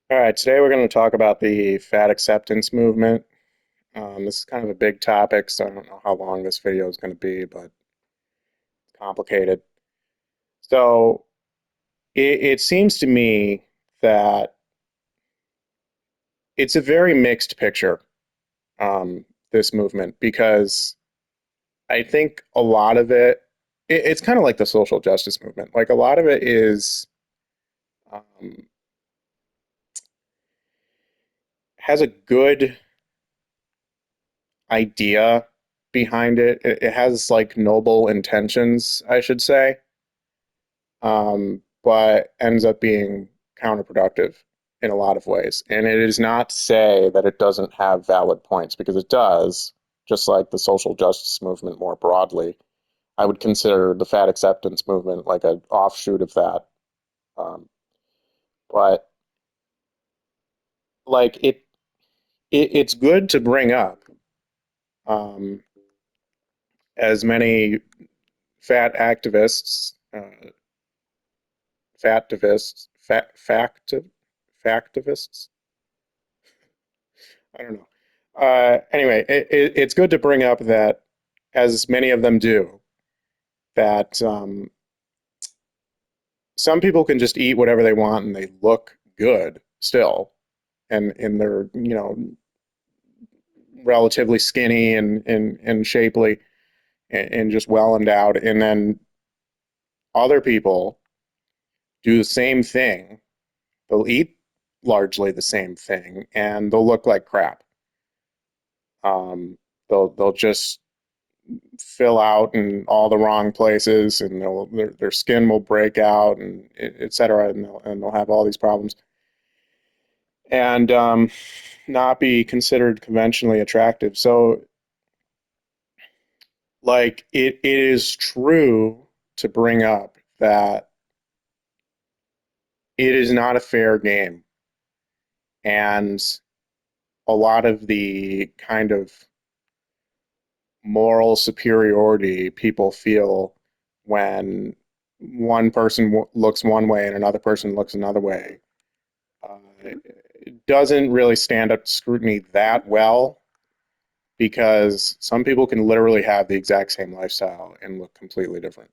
All right, today we're going to talk about the fat acceptance movement. This is kind of a big topic, so I don't know how long this video is going to be, but it's complicated. So it seems to me that it's a very mixed picture, this movement, because I think a lot of it's kind of like the social justice movement. Like a lot of it is um, has a good idea behind it. It has like noble intentions, I should say, but ends up being counterproductive in a lot of ways. And it is not to say that it doesn't have valid points, because it does, just like the social justice movement more broadly. I would consider the fat acceptance movement like an offshoot of that. Um, but like it's good to bring up um, as many fat activists, factivists. I don't know. Anyway, it's good to bring up that, as many of them do, that some people can just eat whatever they want and they look good still, and they're relatively skinny and shapely and just well endowed, and then other people do the same thing. They'll eat largely the same thing and they'll look like crap. Um, they'll just fill out in all the wrong places, and their skin will break out, and et cetera, and they'll have all these problems and not be considered conventionally attractive. So, like, it is true to bring up that it is not a fair game, and a lot of the kind of moral superiority people feel when one person looks one way and another person looks another way doesn't really stand up to scrutiny that well, because some people can literally have the exact same lifestyle and look completely different.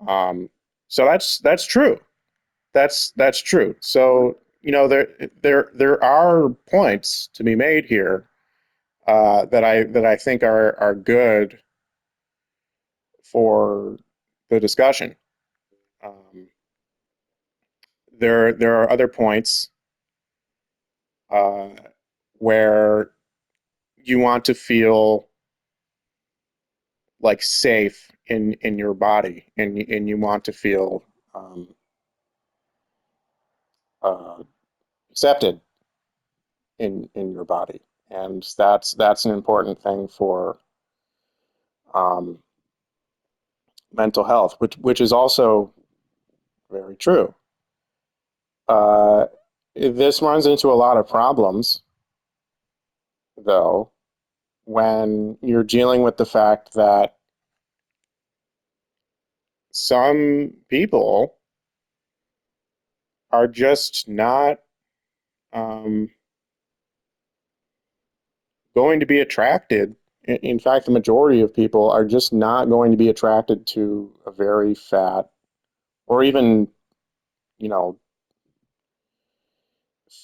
Um, so that's true. That's true. So there are points to be made here that I think are good for the discussion. Um, there are other points uh, where you want to feel like safe in your body, and you want to feel um, uh, accepted in your body, and that's an important thing for um, mental health, which is also very true. Uh, this runs into a lot of problems, though, when you're dealing with the fact that some people are just not um, going to be attracted. In fact, the majority of people are just not going to be attracted to a very fat, or even, you know,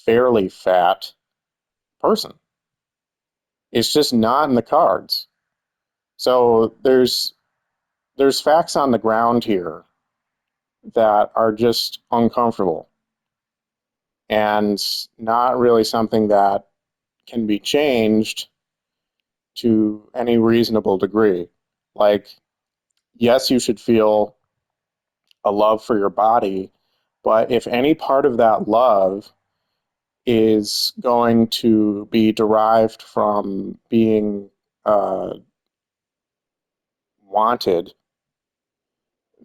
fairly fat person. It's just not in the cards. So there's facts on the ground here that are just uncomfortable and not really something that can be changed to any reasonable degree. Like, yes, you should feel a love for your body, but if any part of that love is going to be derived from being uh, wanted,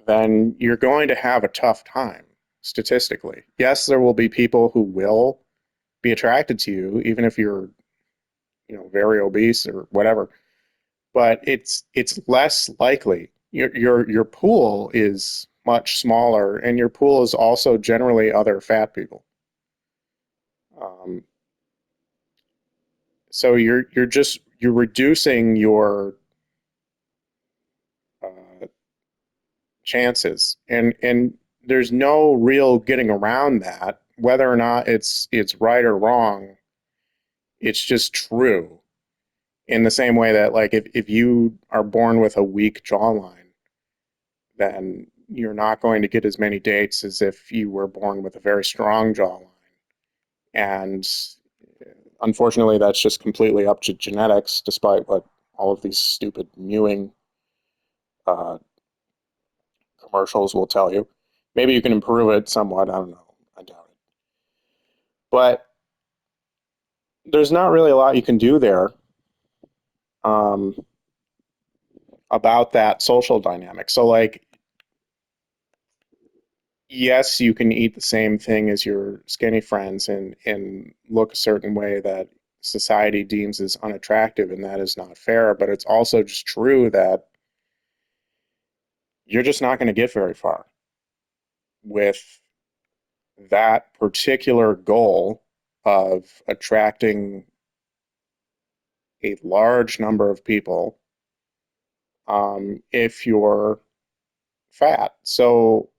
then you're going to have a tough time statistically. Yes, there will be people who will be attracted to you, even if you're, very obese or whatever. But it's less likely. Your pool is much smaller, and your pool is also generally other fat people. Um, so you're reducing your uh, chances, and there's no real getting around that. Whether or not it's right or wrong, it's just true. In the same way that like if you are born with a weak jawline, then you're not going to get as many dates as if you were born with a very strong jawline. And unfortunately, that's just completely up to genetics, despite what all of these stupid mewing uh, commercials will tell you. Maybe you can improve it somewhat. I don't know. I doubt it. But there's not really a lot you can do there um, about that social dynamic. So, like, yes, you can eat the same thing as your skinny friends and look a certain way that society deems as unattractive, and that is not fair. But it's also just true that you're just not going to get very far with that particular goal of attracting a large number of people if you're fat. So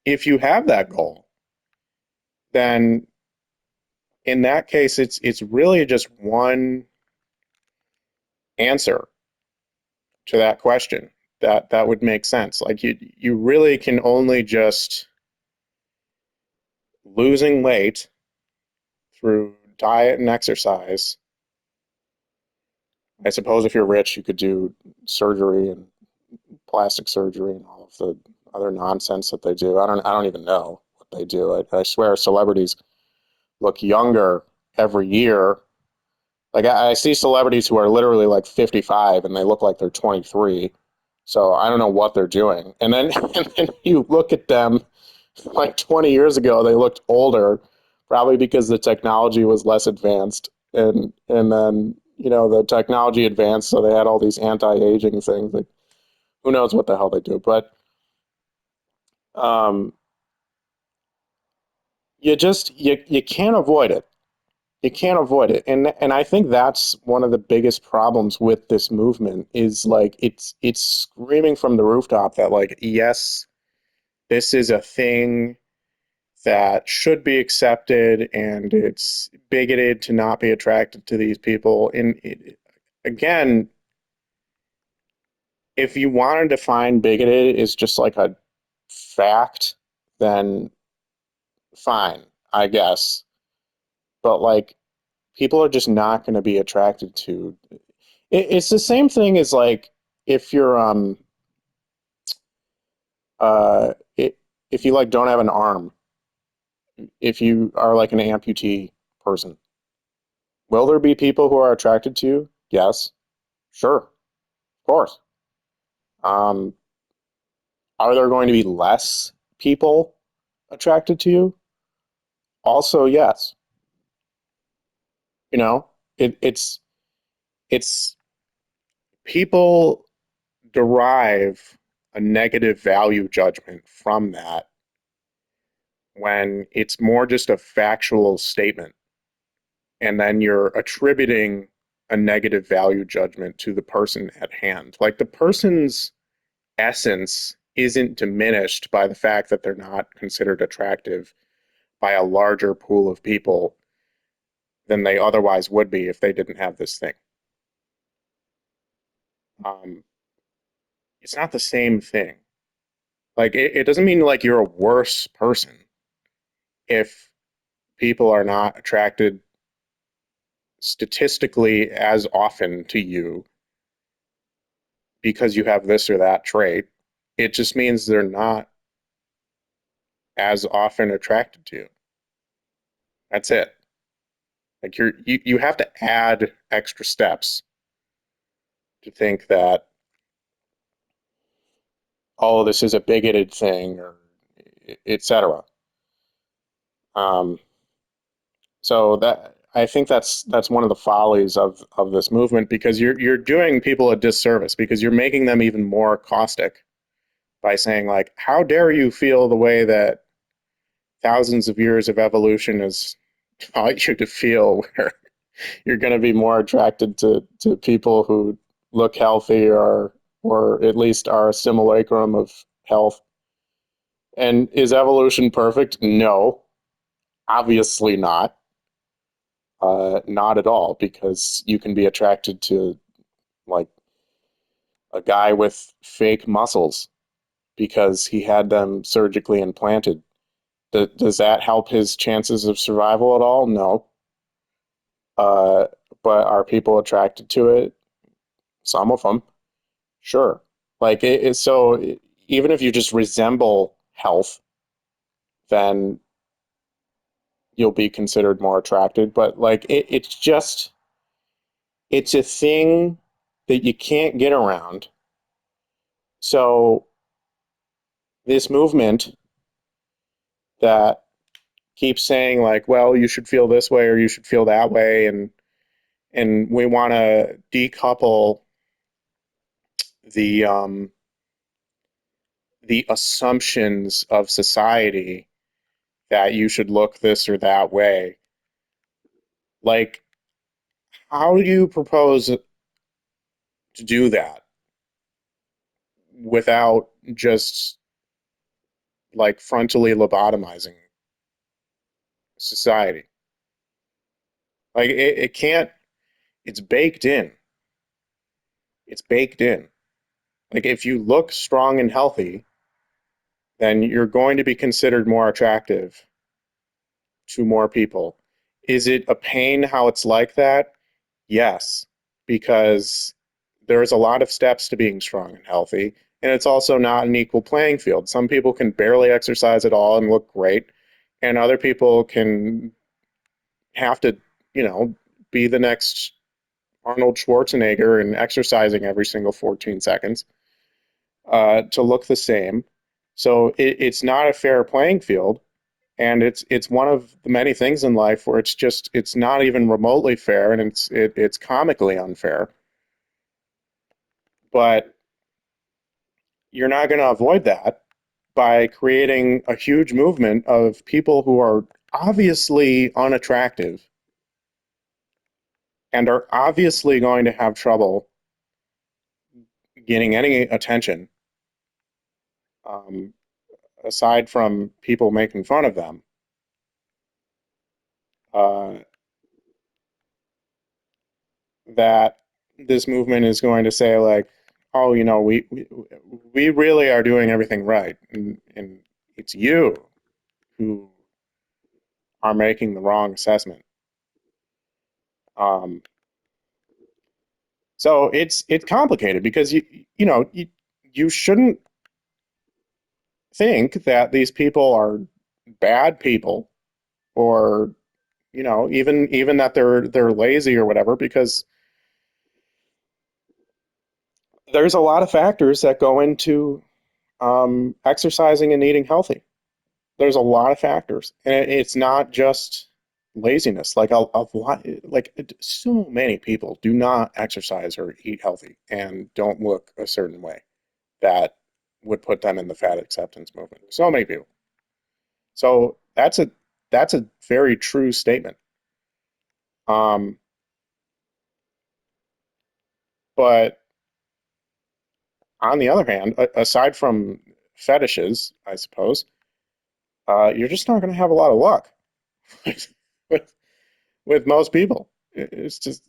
if you have that goal, then in that case, it's really just one answer to that question that would make sense. Like you really can only just losing weight through diet and exercise. I suppose if you're rich, you could do surgery and plastic surgery and all of the other nonsense that they do. I don't even know what they do. I swear celebrities look younger every year. Like I see celebrities who are literally like 55 and they look like they're 23. So I don't know what they're doing. And then and then you look at them like 20 years ago, they looked older, probably because the technology was less advanced. And then, the technology advanced, so they had all these anti-aging things. Like, who knows what the hell they do? But um, you can't avoid it. You can't avoid it. And I think that's one of the biggest problems with this movement is like it's screaming from the rooftop that like yes, this is a thing that should be accepted and it's bigoted to not be attracted to these people. And again, if you want to define bigoted as just like a fact, then fine, I guess. But like people are just not going to be attracted to it's the same thing as like if you're uh it, if you like don't have an arm, if you are like an amputee person, will there be people who are attracted to you? Yes, sure, of course. Um, are there going to be less people attracted to you? Also, yes. You know, it's people derive a negative value judgment from that when it's more just a factual statement and then you're attributing a negative value judgment to the person at hand. Like the person's essence isn't diminished by the fact that they're not considered attractive by a larger pool of people than they otherwise would be if they didn't have this thing. Um, it's not the same thing. Like it doesn't mean like you're a worse person if people are not attracted statistically as often to you because you have this or that trait. It just means they're not as often attracted to you. That's it. Like you have to add extra steps to think that oh this is a bigoted thing or etc. Um, so that I think that's one of the follies of this movement because you're doing people a disservice because you're making them even more caustic by saying like how dare you feel the way that thousands of years of evolution has cause you to feel where you're going to be more attracted to people who look healthy or at least are a simulacrum of health. And is evolution perfect? No, obviously not. Not at all, because you can be attracted to like a guy with fake muscles because he had them surgically implanted. Does that help his chances of survival at all? No. Uh, but are people attracted to it? Some of them, sure. Like even if you just resemble health, then you'll be considered more attracted. But like it's a thing that you can't get around. So this movement that keeps saying like, well, you should feel this way or you should feel that way, and we want to decouple the the assumptions of society that you should look this or that way. Like, how do you propose to do that without just like frontally lobotomizing society? Like, it can't, it's baked in. It's baked in. Like, if you look strong and healthy, then you're going to be considered more attractive to more people. Is it a pain how it's like that? Yes, because there's a lot of steps to being strong and healthy, and it's also not an equal playing field. Some people can barely exercise at all and look great, and other people can have to, you know, be the next Arnold Schwarzenegger and exercising every single 14 seconds to look the same. So it's not a fair playing field, and it's one of the many things in life where it's not even remotely fair, and it's comically unfair. But you're not going to avoid that by creating a huge movement of people who are obviously unattractive and are obviously going to have trouble getting any attention, um, aside from people making fun of them. Uh, that this movement is going to say like, oh, you know, we really are doing everything right, and it's you who are making the wrong assessment. Um, so it's complicated because you know you shouldn't think that these people are bad people or you know even that they're lazy or whatever, because there's a lot of factors that go into exercising and eating healthy. There's a lot of factors, and it's not just laziness. Like a lot, like so many people do not exercise or eat healthy and don't look a certain way that would put them in the fat acceptance movement. So many people. So that's a very true statement. Um, but on the other hand, aside from fetishes, I suppose, you're just not going to have a lot of luck with with most people. It's just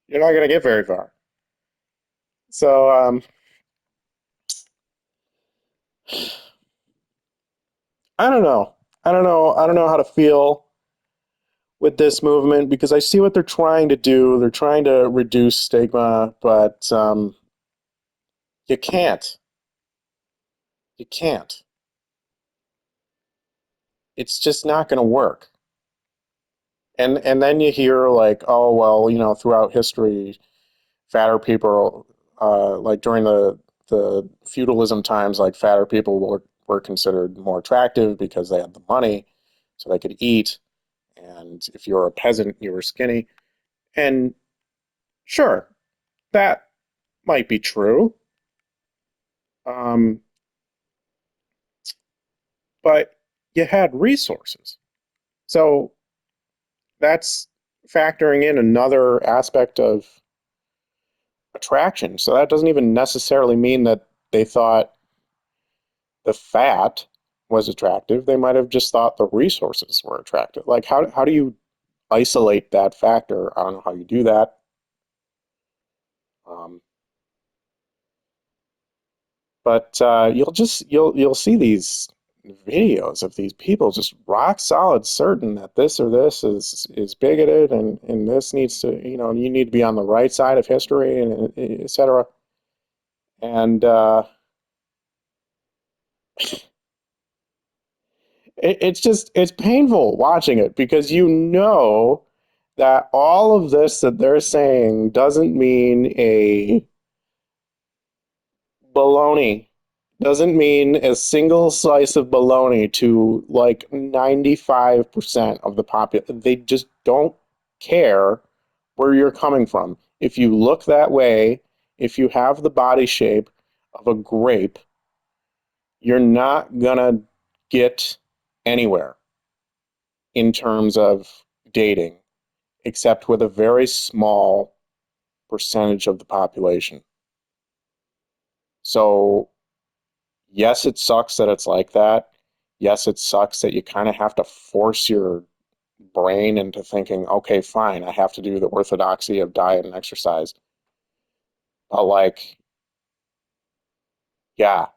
you're not going to get very far. So I don't know. I don't know. I don't know how to feel with this movement because I see what they're trying to do. They're trying to reduce stigma, but you can't. You can't. It's just not going to work. And then you hear like, oh well, you know, throughout history, fatter people, like during the feudalism times, like fatter people were considered more attractive because they had the money, so they could eat. And if you were a peasant, you were skinny. And sure, that might be true. Um, but you had resources. So that's factoring in another aspect of attraction. So that doesn't even necessarily mean that they thought the fat was attractive. They might have just thought the resources were attractive. Like how do you isolate that factor? I don't know how you do that. Um, but you'll see these videos of these people just rock solid certain that this or this is bigoted and this needs to, you need to be on the right side of history and et cetera. And it's painful watching it because you know that all of this that they're saying doesn't mean a bologna, doesn't mean a single slice of bologna to like 95% of the population. They just don't care where you're coming from. If you look that way, if you have the body shape of a grape, you're not gonna get anywhere in terms of dating, except with a very small percentage of the population. So, yes, it sucks that it's like that. Yes, it sucks that you kind of have to force your brain into thinking, okay, fine, I have to do the orthodoxy of diet and exercise. But, like, yeah,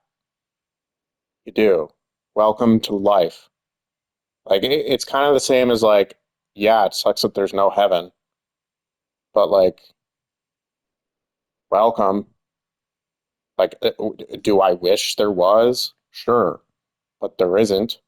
you do. Welcome to life. Like, it's kind of the same as, like, yeah, it sucks that there's no heaven, but, like, welcome. Like, do I wish there was? Sure, but there isn't.